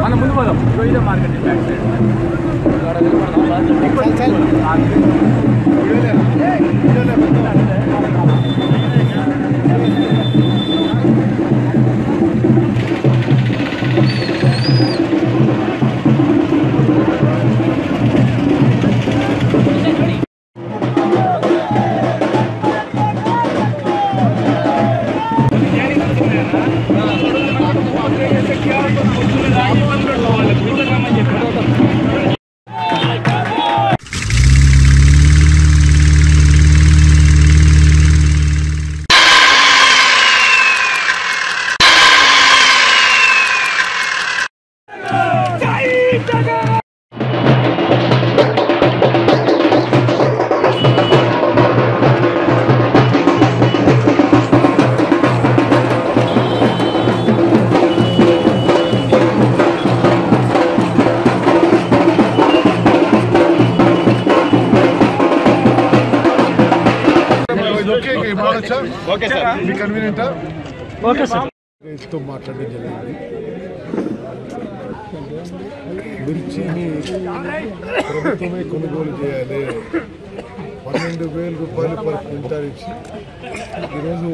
మనం ముందు పోదాం. ఇదే market back side. Okay sir, మీ కన్వీనియంటా? Okay sir. రైతుతో మాట్లాడడం జరిగింది. మిర్చిని ప్రభుత్వమే కొనుగోలు చేయాలి, 12,000 రూపాయలు పర్ క్వింటాల్ ఇచ్చి ఈరోజు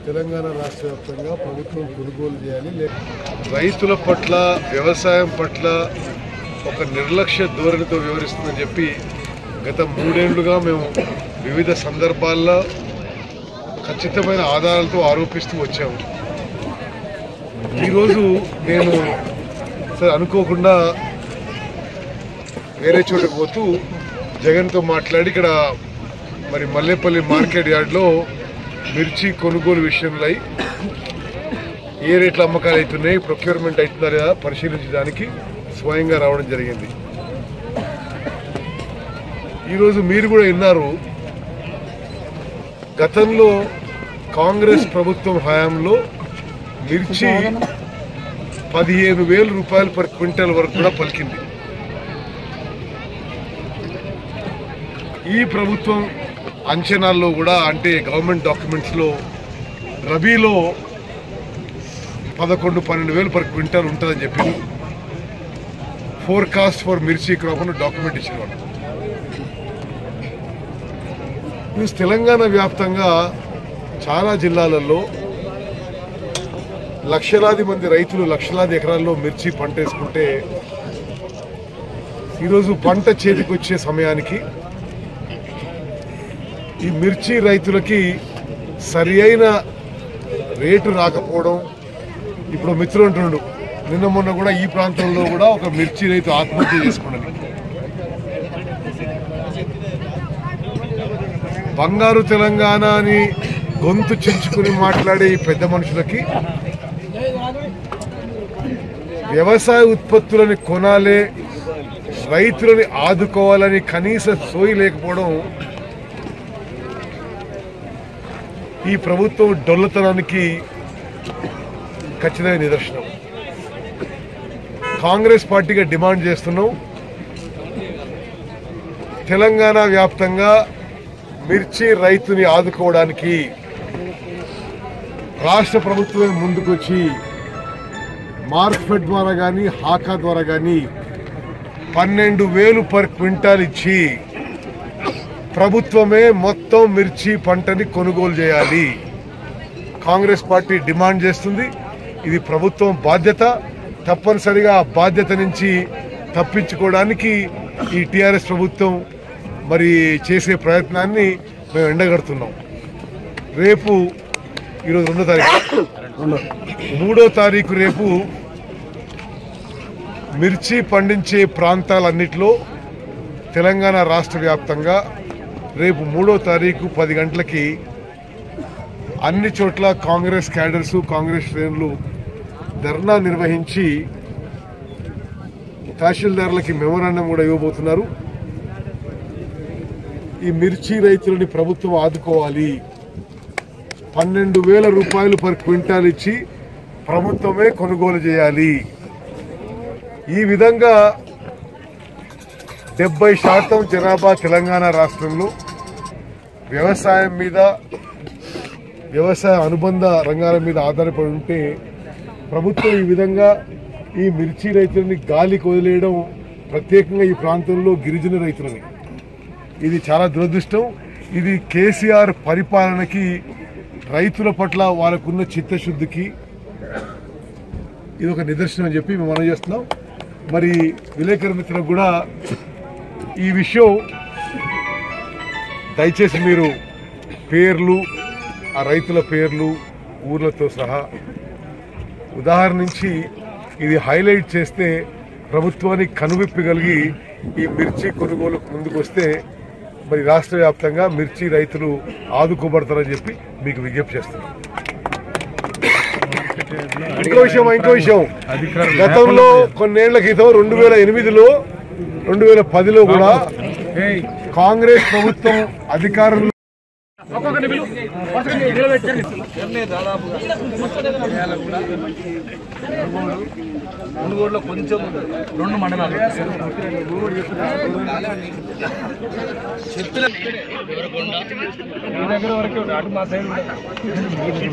తెలంగాణ రాష్ట్ర వ్యాప్తంగా ప్రభుత్వం కొనుగోలు చేయాలి. రైతుల పట్ల, వ్యవసాయం పట్ల ఒక నిర్లక్ష్య ధోరణితో వ్యవహరిస్తుందని చెప్పి గత 3 ఏళ్లుగా మేము వివిధ సందర్భాల్లో ఖచ్చితమైన ఆధారాలతో ఆరోపిస్తూ వచ్చాము. ఈరోజు నేను అనుకోకుండా వేరే చోటకు పోతూ జగన్తో మాట్లాడి ఇక్కడ మరి మల్లేపల్లి మార్కెట్ యార్డ్లో మిర్చి కొనుగోలు విషయంలో ఏ రేట్ల అమ్మకాలు అవుతున్నాయి, ప్రొక్యూర్మెంట్ అవుతుందా లేదా పరిశీలించడానికి స్వయంగా రావడం జరిగింది. ఈరోజు మీరు కూడా విన్నారు, గతంలో కాంగ్రెస్ ప్రభుత్వం హయాంలో మిర్చి 15,000 రూపాయలు పర్ క్వింటల్ వరకు కూడా పలికింది. ఈ ప్రభుత్వం అంచనాల్లో కూడా, అంటే గవర్నమెంట్ డాక్యుమెంట్స్లో రబీలో 11-12,000 పర్ క్వింటల్ ఉంటుందని చెప్పింది. ఫోర్కాస్ట్ ఫర్ మిర్చి క్రాప్ అని డాక్యుమెంట్ ఇచ్చిన వాళ్ళు. తెలంగాణ వ్యాప్తంగా చాలా జిల్లాలలో లక్షలాది మంది రైతులు లక్షలాది ఎకరాల్లో మిర్చి పంట వేసుకుంటే ఈరోజు పంట చేతికి వచ్చే సమయానికి ఈ మిర్చి రైతులకి సరి అయిన రేటు రాకపోవడం. ఇప్పుడు మిత్రులు అంటున్నాడు, నిన్న మొన్న కూడా ఈ ప్రాంతంలో కూడా ఒక మిర్చి రైతు ఆత్మహత్య చేసుకున్నది. బంగారు తెలంగాణ అని గొంతు చించుకుని మాట్లాడే ఈ పెద్ద మనుషులకి వ్యవసాయ ఉత్పత్తులని కొనాలే, రైతులని ఆదుకోవాలని కనీస సోయి లేకపోవడం ఈ ప్రభుత్వం డొల్లతనానికి ఖచ్చితమైన నిదర్శనం. కాంగ్రెస్ పార్టీగా డిమాండ్ చేస్తున్నాం, తెలంగాణ వ్యాప్తంగా మిర్చి రైతుని ఆదుకోవడానికి రాష్ట్ర ప్రభుత్వం ముందుకొచ్చి మార్కెట్ ద్వారా కానీ హాకా ద్వారా కానీ 12,000 పర్ క్వింటాల్ ఇచ్చి ప్రభుత్వమే మొత్తం మిర్చి పంటని కొనుగోలు చేయాలి. కాంగ్రెస్ పార్టీ డిమాండ్ చేస్తుంది. ఇది ప్రభుత్వం బాధ్యత. తప్పనిసరిగా ఆ బాధ్యత నుంచి తప్పించుకోవడానికి ఈ టీఆర్ఎస్ ప్రభుత్వం మరి చేసే ప్రయత్నాన్ని మేము ఎండగడుతున్నాం. రేపు ఈరోజు 2వ తారీఖు, 3వ తారీఖు రేపు మిర్చి పండించే ప్రాంతాలన్నిటిలో తెలంగాణ రాష్ట్ర వ్యాప్తంగా రేపు 3వ తారీఖు 10 గంటలకి అన్ని చోట్ల కాంగ్రెస్ క్యాడర్సు, కాంగ్రెస్ శ్రేణులు ధర్నా నిర్వహించి తహసీల్దార్లకి మెమోరాండం కూడా ఇవ్వబోతున్నారు. ఈ మిర్చి రైతులని ప్రభుత్వం ఆదుకోవాలి, 12,000 రూపాయలు పర్ క్వింటాల్ ఇచ్చి ప్రభుత్వమే కొనుగోలు చేయాలి. ఈ విధంగా 70% జనాభా తెలంగాణ రాష్ట్రంలో వ్యవసాయం మీద, వ్యవసాయ అనుబంధ రంగాల మీద ఆధారపడి ఉంటే ప్రభుత్వం ఈ విధంగా ఈ మిర్చి రైతులని గాలికి వదిలేయడం, ప్రత్యేకంగా ఈ ప్రాంతంలో గిరిజన రైతులని, ఇది చాలా దురదృష్టం. ఇది కేసీఆర్ పరిపాలనకి, రైతుల పట్ల వాళ్ళకున్న చిత్తశుద్ధికి ఇది ఒక నిదర్శనం అని చెప్పి మేము మనం చేస్తున్నాం. మరి విలేకరుల మిత్రులకు కూడా ఈ విషయం దయచేసి మీరు పేర్లు, ఆ రైతుల పేర్లు, ఊర్లతో సహా ఉదాహరణ నుంచి ఇది హైలైట్ చేస్తే ప్రభుత్వానికి కనువిప్పగలిగి ఈ మిర్చి కొనుగోలుకు ముందుకు వస్తే మరి రాష్ట్ర వ్యాప్తంగా మిర్చి రైతులు ఆదుకోబడతారని చెప్పి మీకు విజ్ఞప్తి చేస్తున్నాం. ఇంకో విషయం గతంలో కొన్నేళ్ల క్రితం 2008లో 2010లో కూడా కాంగ్రెస్ ప్రభుత్వం అధికారంలో మునుగోడులో కొంచెం 2 మండలాలు చెప్పిన దగ్గర వరకే అటు మా సైడ్